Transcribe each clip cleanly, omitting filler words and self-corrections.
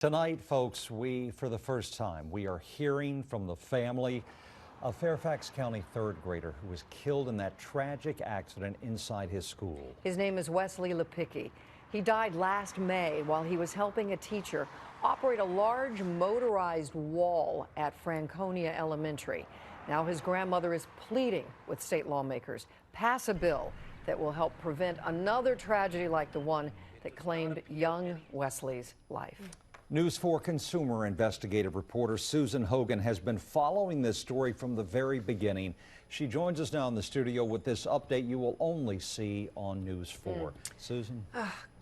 Tonight, folks, for the first time, we are hearing from the family of Fairfax County third grader who was killed in that tragic accident inside his school. His name is Wesley Lepicki. He died last May while he was helping a teacher operate a large motorized wall at Franconia Elementary. Now his grandmother is pleading with state lawmakers pass a bill that will help prevent another tragedy like the one that claimed young Wesley's life. News 4 consumer investigative reporter Susan Hogan has been following this story from the very beginning. She joins us now in the studio with this update you will only see on News 4. Susan?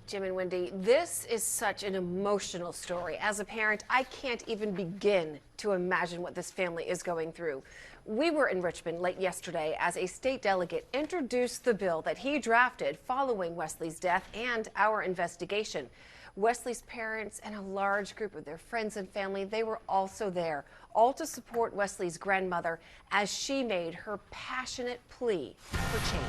Jim and Wendy, this is such an emotional story. As a parent, I can't even begin to imagine what this family is going through. We were in Richmond late yesterday as a state delegate introduced the bill that he drafted following Wesley's death and our investigation. Wesley's parents and a large group of their friends and family, they were also there, all to support Wesley's grandmother as she made her passionate plea for change.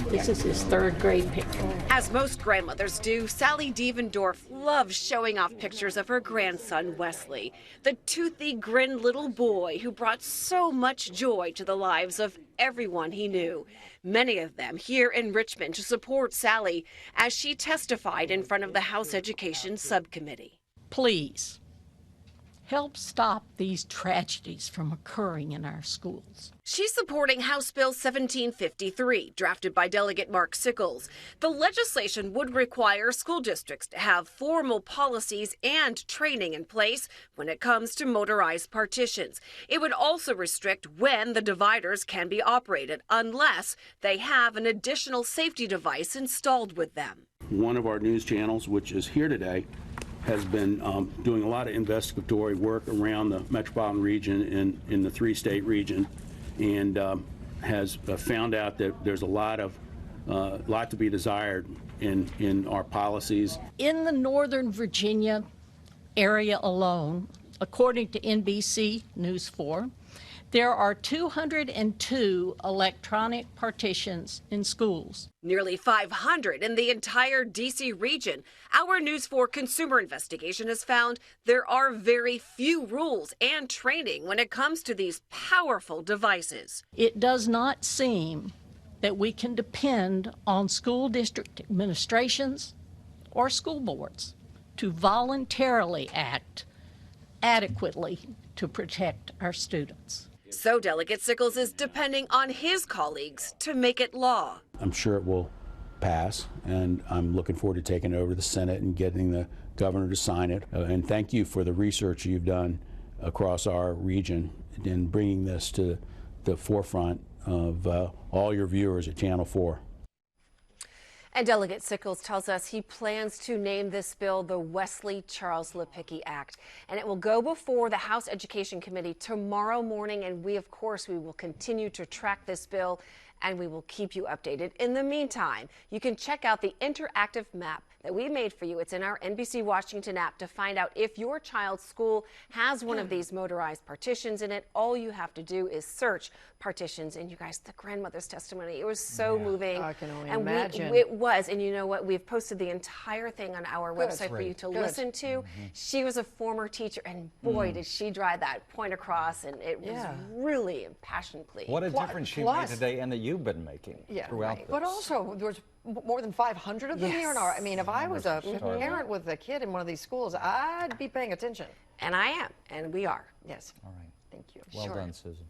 This is his third grade picture. As most grandmothers do, Sally Devendorf loves showing off pictures of her grandson, Wesley, the toothy, grinned little boy who brought so much joy to the lives of everyone he knew. Many of them here in Richmond to support Sally as she testified in front of the House Education Subcommittee. Please help stop these tragedies from occurring in our schools. She's supporting House Bill 1753, drafted by Delegate Mark Sickles. The legislation would require school districts to have formal policies and training in place when it comes to motorized partitions. It would also restrict when the dividers can be operated unless they have an additional safety device installed with them. One of our news channels, which is here today, has been doing a lot of investigatory work around the metropolitan region in the three-state region, and has found out that there's a lot to be desired in our policies. In the Northern Virginia area alone, according to NBC News 4, there are 202 electronic partitions in schools. Nearly 500 in the entire D.C. region. Our News 4 consumer investigation has found there are very few rules and training when it comes to these powerful devices. It does not seem that we can depend on school district administrations or school boards to voluntarily act adequately to protect our students. So Delegate Sickles is depending on his colleagues to make it law. I'm sure it will pass, and I'm looking forward to taking it over to the Senate and getting the governor to sign it. And thank you for the research you've done across our region in bringing this to the forefront of all your viewers at Channel 4. And Delegate Sickles tells us he plans to name this bill the Wesley Charles Lepicki Act. And it will go before the House Education Committee tomorrow morning. And we, of course, we will continue to track this bill and we will keep you updated. In the meantime, you can check out the interactive map that we made for you. It's in our NBC Washington app to find out if your child's school has one of these motorized partitions in it. All you have to do is search partitions. And you guys, the grandmother's testimony, it was so moving. I can only and imagine. It was. And you know what? We've posted the entire thing on our website for you to listen to. She was a former teacher, and boy, did she drive that point across. And it was really impassioned plea. What a difference she made today and that you've been making throughout this. But also, there's more than 500 of them here in our, I mean, if I was a parent with a kid in one of these schools, I'd be paying attention. And I am, and we are. Yes. All right. Thank you. Well done, Susan.